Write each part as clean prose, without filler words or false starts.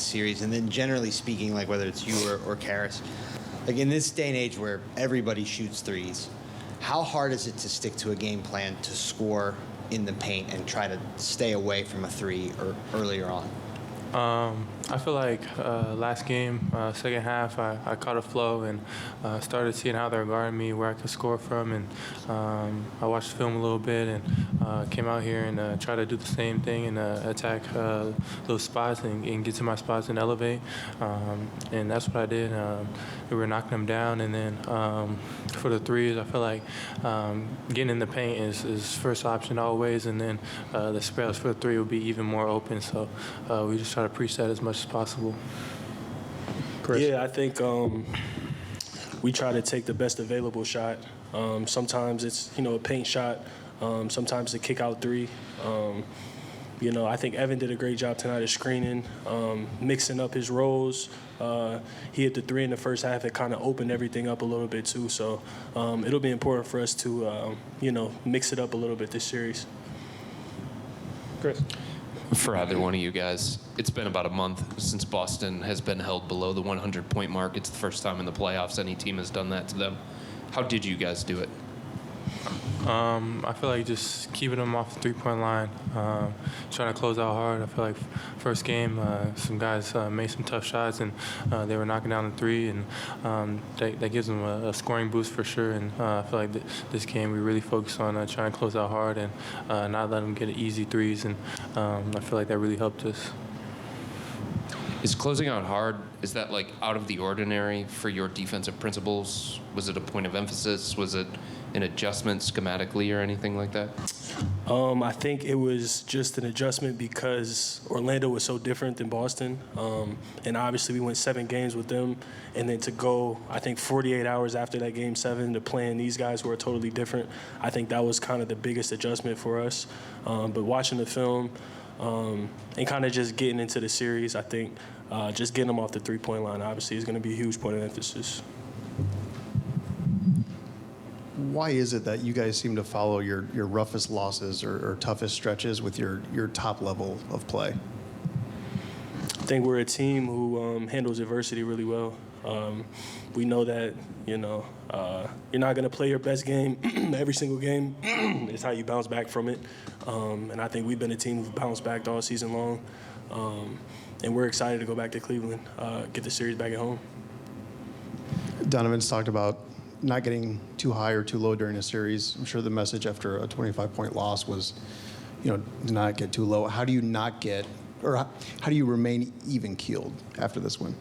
this series, and then generally speaking, like whether it's you or Caris, like in this day and age where everybody shoots threes, how hard is it to stick to a game plan to score in the paint and try to stay away from a three or earlier on? I feel like last game, second half, I caught a flow and started seeing how they're guarding me, where I could score from, and I watched the film a little bit and came out here and tried to do the same thing and attack those spots and get to my spots and elevate. And that's what I did. We were knocking them down, and then for the threes, I feel like getting in the paint is first option always, and then the space for the three will be even more open. So we just try to preach that as much as possible. Chris? Yeah, I think we try to take the best available shot. Sometimes it's, a paint shot. Sometimes a kick out three. I think Evan did a great job tonight of screening, mixing up his roles. He hit the three in the first half. It kind of opened everything up a little bit too. So it'll be important for us to, mix it up a little bit this series. Chris? For either one of you guys, it's been about a month since Boston has been held below the 100-point mark. It's the first time in the playoffs any team has done that to them. How did you guys do it? I feel like just keeping them off the three-point line, trying to close out hard. I feel like first game, some guys made some tough shots, and they were knocking down the three, and that gives them a scoring boost for sure. And I feel like this game we really focused on trying to close out hard and not let them get easy threes, and I feel like that really helped us. Is closing out hard, is that like out of the ordinary for your defensive principles? Was it a point of emphasis? Was it an adjustment schematically or anything like that? I think it was just an adjustment because Orlando was so different than Boston. And obviously we went 7 games with them. And then to go, I think, 48 hours after that game 7 to playing these guys who are totally different, I think that was kind of the biggest adjustment for us. But watching the film and kind of just getting into the series, I think just getting them off the three-point line obviously is going to be a huge point of emphasis. Why is it that you guys seem to follow your roughest losses or toughest stretches with your top level of play? I think we're a team who handles adversity really well. We know that, you're not going to play your best game every single game. It's how you bounce back from it. And I think we've been a team who've bounced back all season long. And we're excited to go back to Cleveland, get the series back at home. Donovan's talked about not getting too high or too low during a series. I'm sure the message after a 25-point loss was, do not get too low. How do you not get, or how do you remain even-keeled after this win?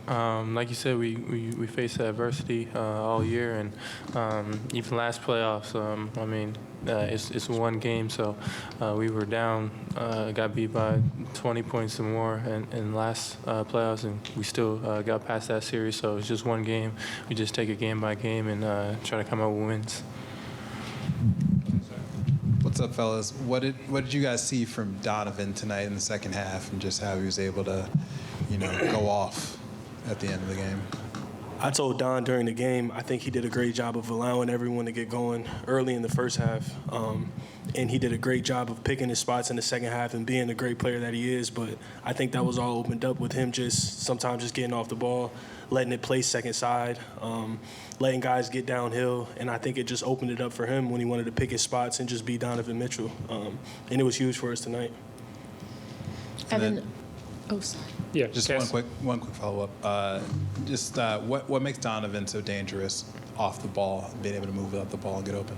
Like you said, we faced adversity all year, and even last playoffs. It's one game, so we were down, got beat by 20 points or more in last playoffs, and we still got past that series. So it's just one game. We just take it game by game and try to come out with wins. What's up, fellas? What did you guys see from Donovan tonight in the second half, and just how he was able to, go off at the end of the game? I told Don during the game, I think he did a great job of allowing everyone to get going early in the first half. And he did a great job of picking his spots in the second half and being the great player that he is. But I think that was all opened up with him sometimes just getting off the ball, letting it play second side, letting guys get downhill. And I think it just opened it up for him when he wanted to pick his spots and just be Donovan Mitchell. And it was huge for us tonight. Sorry. Yeah, just one quick follow-up. What makes Donovan so dangerous off the ball, being able to move up the ball and get open?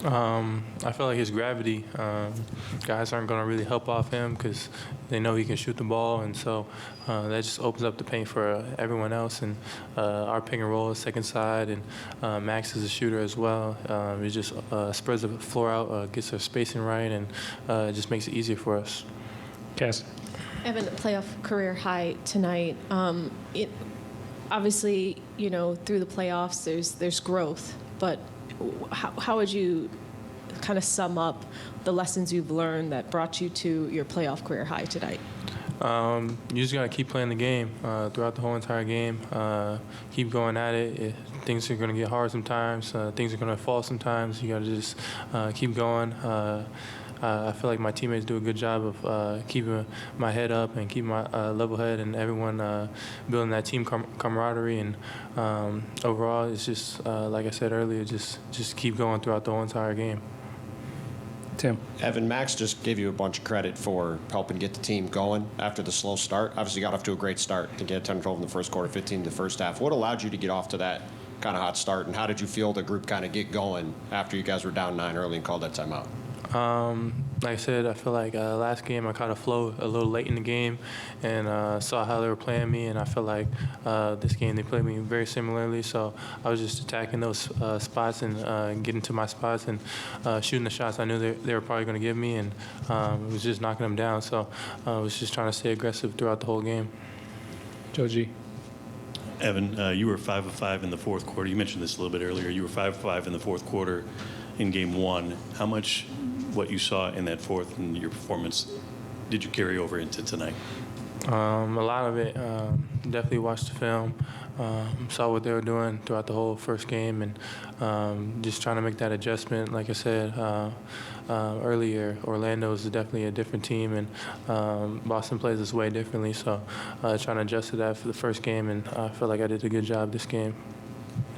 I feel like his gravity, guys aren't going to really help off him because they know he can shoot the ball, and so that just opens up the paint for everyone else. And our pick and roll is second side, and Max is a shooter as well. It just spreads the floor out, gets our spacing right, and it just makes it easier for us. Cass? Evan, playoff career high tonight. Obviously, through the playoffs, there's growth, but how would you kind of sum up the lessons you've learned that brought you to your playoff career high tonight? You just got to keep playing the game throughout the whole entire game. Keep going at it. Things are going to get hard sometimes. Things are going to fall sometimes. You got to just keep going. I feel like my teammates do a good job of keeping my head up and keeping my level head, and everyone building that team camaraderie. And overall, it's just like I said earlier, just keep going throughout the whole entire game. Tim. Evan, Max just gave you a bunch of credit for helping get the team going after the slow start. Obviously, got off to a great start to get 10-12 in the first quarter, 15 in the first half. What allowed you to get off to that kind of hot start, and how did you feel the group kind of get going after you guys were down 9 early and called that timeout? Like I said, I feel like last game I caught a flow a little late in the game and saw how they were playing me, and I feel like this game they played me very similarly. So I was just attacking those spots and getting to my spots and shooting the shots I knew they were probably going to give me, and it was just knocking them down. So I was just trying to stay aggressive throughout the whole game. Joe G. Evan, you were 5 of 5 in the fourth quarter. You mentioned this a little bit earlier. You were 5 of 5 in the fourth quarter in game 1. How much what you saw in that fourth and your performance did you carry over into tonight? A lot of it. Definitely watched the film, saw what they were doing throughout the whole first game, and just trying to make that adjustment. Like I said earlier, Orlando is definitely a different team, and Boston plays this way differently. So trying to adjust to that for the first game, and I feel like I did a good job this game.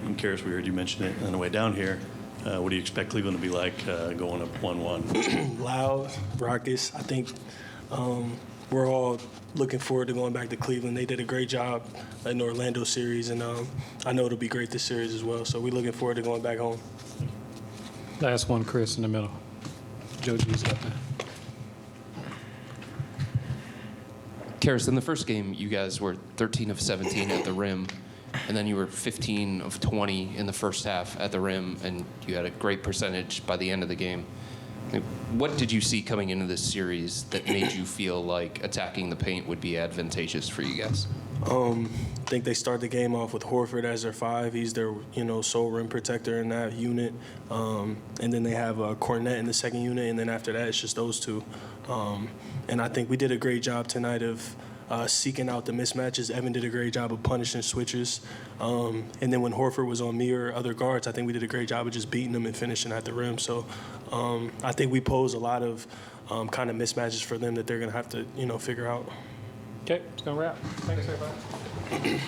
And Caris, we heard you mention it on the way down here. What do you expect Cleveland to be like going up 1-1? Loud, raucous. I think we're all looking forward to going back to Cleveland. They did a great job in the Orlando series, and I know it'll be great this series as well. So we're looking forward to going back home. Last one, Chris, in the middle. Joe G's got that. Caris, in the first game, you guys were 13 of 17 at the rim, and then you were 15 of 20 in the first half at the rim, and you had a great percentage by the end of the game. What did you see coming into this series that made you feel like attacking the paint would be advantageous for you guys? I think they start the game off with Horford as their 5. He's their, sole rim protector in that unit. And then they have Cornette in the second unit, and then after that, it's just those two. And I think we did a great job tonight of seeking out the mismatches. Evan did a great job of punishing switches. And then when Horford was on me or other guards, I think we did a great job of just beating them and finishing at the rim. So I think we pose a lot of kind of mismatches for them that they're going to have to, figure out. Okay, it's going to wrap. Thanks, everybody.